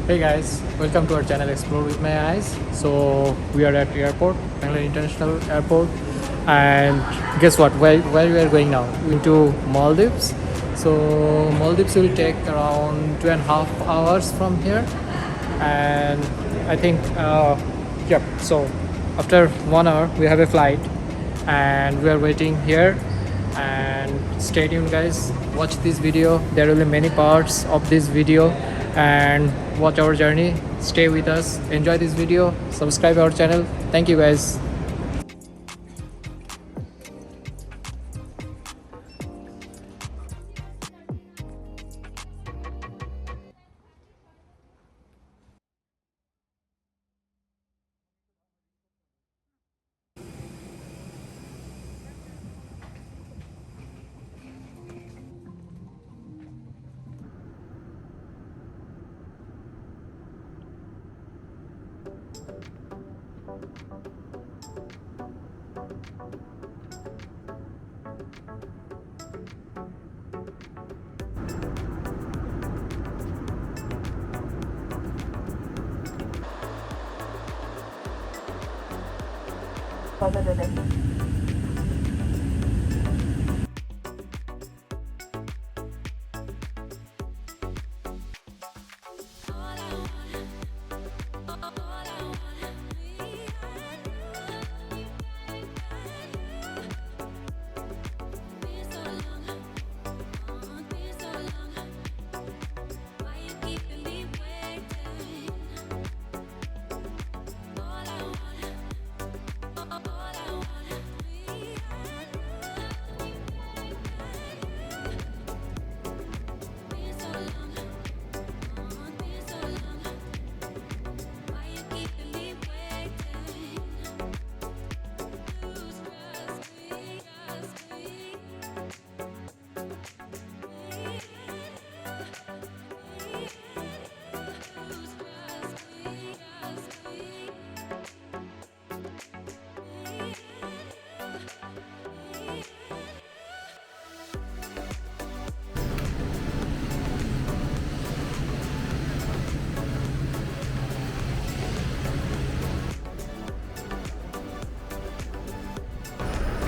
Hey guys, welcome to our channel Explore with My Eyes. So we are at airport, Bangalore International Airport, and guess what? Where we are going now? Into Maldives. So Maldives will take around 2.5 hours from here, and I think yep. So after 1 hour we have a flight, and we are waiting here. And stay tuned, guys. Watch this video. There will be many parts of this video, and watch our journey. Stay with us, enjoy this video, subscribe our channel. Thank you, guys.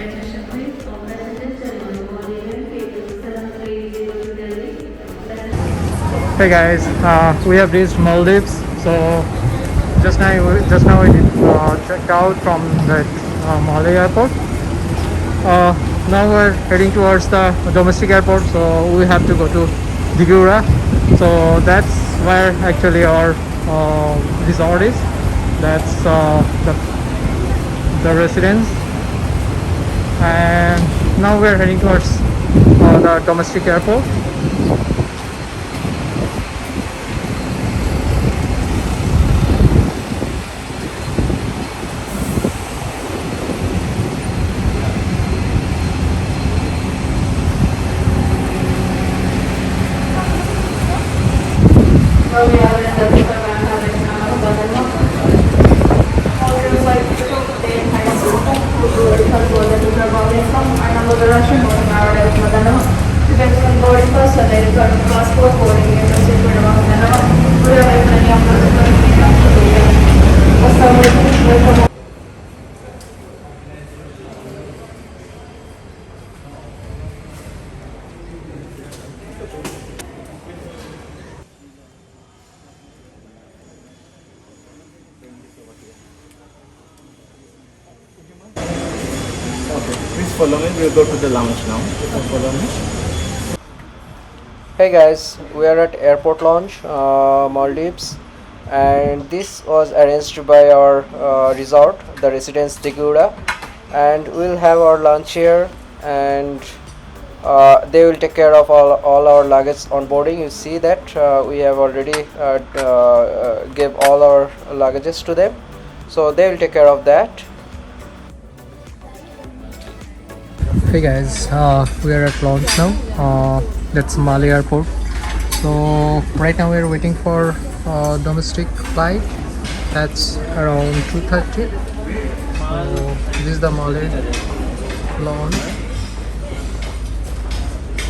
Attention please, all passengers and non-Mongolian people 730 to Delhi. Hey guys, we have reached Maldives. So just now we checked out from the Malé airport. Now we're heading towards the domestic airport, so we have to go to Digura. So that's where actually our resort is. That's the residence, and now we're heading towards the domestic airport. Please follow me. We'll go to the lounge now. Follow me. Hey guys, we are at Airport Lounge, Maldives, and this was arranged by our resort, the Residence Digura, and we'll have our lunch here, and they will take care of all our luggage on boarding. You see that we have already gave all our luggages to them, so they will take care of that. Hey guys, we are at launch now. That's Malé Airport. So right now we are waiting for domestic flight. That's around 2:30. So this is the Malé launch.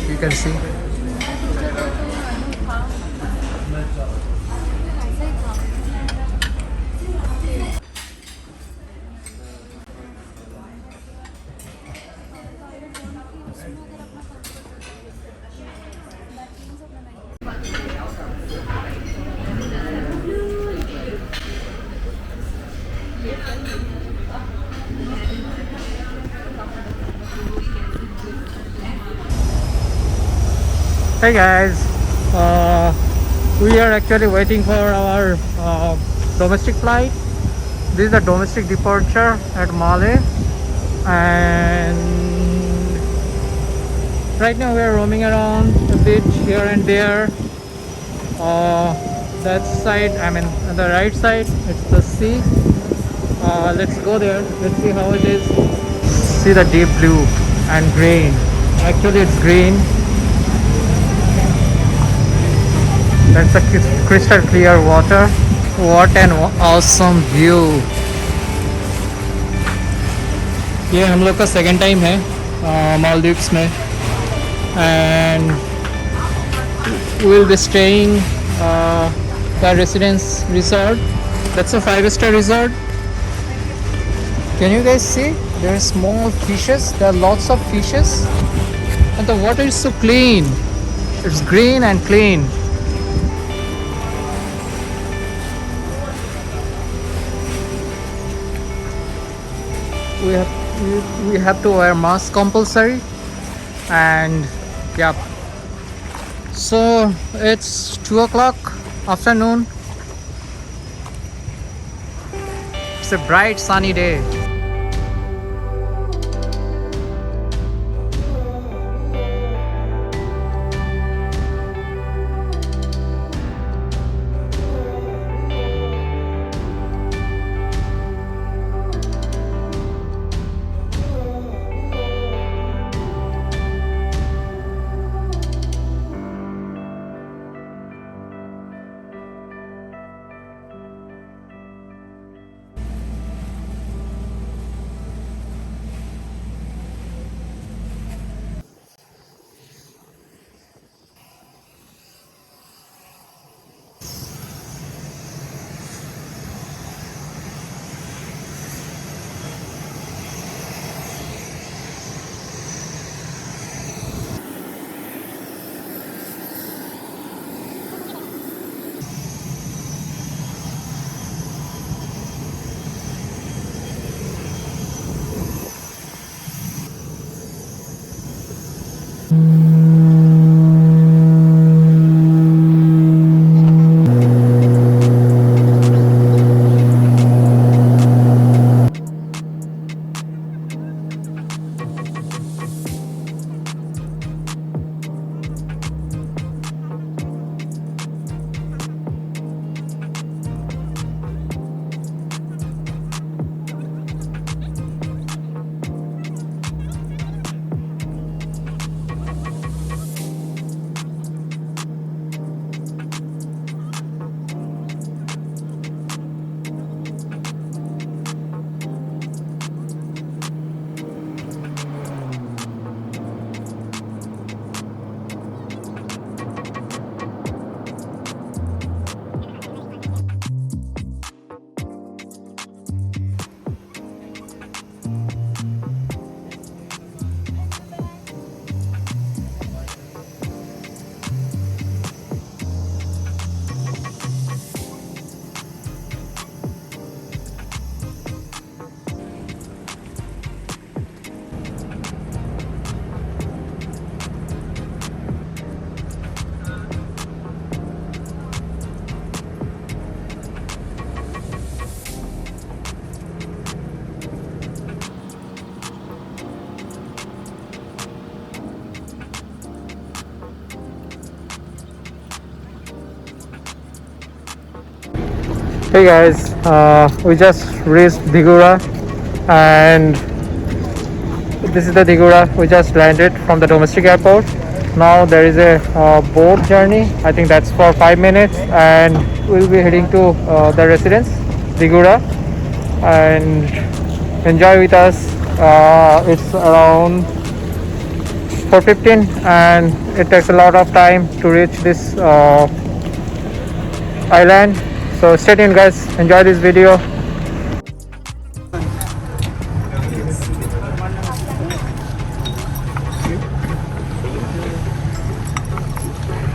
You can see. Hey guys, we are actually waiting for our domestic flight. This is the domestic departure at Male, and right now we are roaming around a bit here and there. That side, I mean, on the right side, it's the sea. Let's go there. Let's see how it is. See the deep blue and green. Actually, it's green. That's a crystal clear water. What an awesome view. ये हम लोग का second time है मालदीव्स में, and we'll be staying the residence resort. That's a 5-star resort. Can you guys see? There are small fishes. There are lots of fishes, and the water is so clean. It's green and clean. We have to wear mask compulsory, and yeah. So it's 2 o'clock afternoon. It's a bright sunny day. Hey guys, we just reached Digura, and this is the Digura. We just landed from the domestic airport. Now there is a boat journey. I think that's for 5 minutes, and we'll be heading to the residence, Digura, and enjoy with us. It's around 4:15, and it takes a lot of time to reach this island. So stay tuned guys, enjoy this video.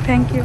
Thank you.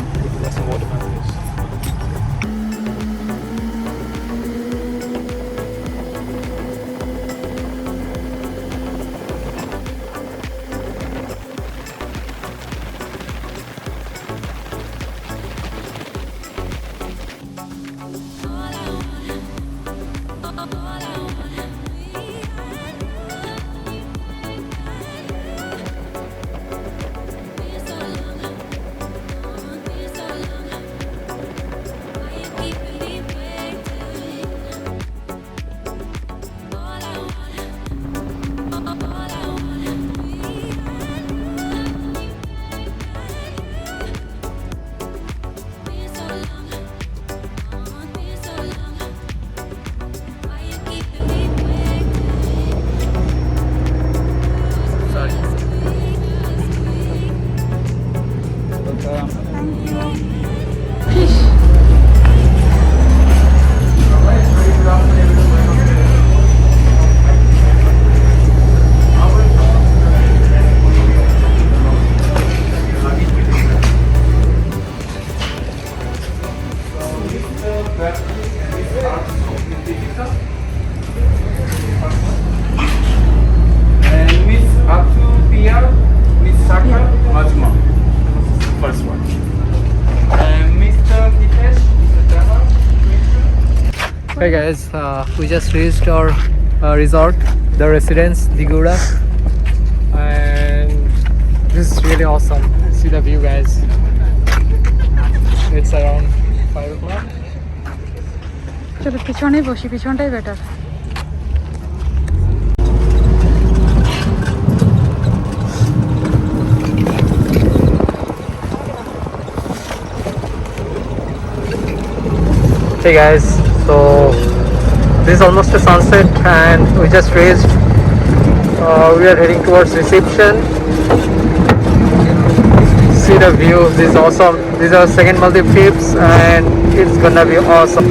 And Miss Atu Pia, Miss Saka Majma. First one. And Mr. Hitesh, Mr. Dama. Hey guys, we just reached our resort, the residence Digura, and this is really awesome. See the view, guys. It's around 5 o'clock. চলো পিছনেই বসি, পিছনটাই better. Hey guys, so this is almost a sunset and we just reached. We are heading towards reception. See the view, this is awesome. These are second Maldives trips and it's gonna be awesome.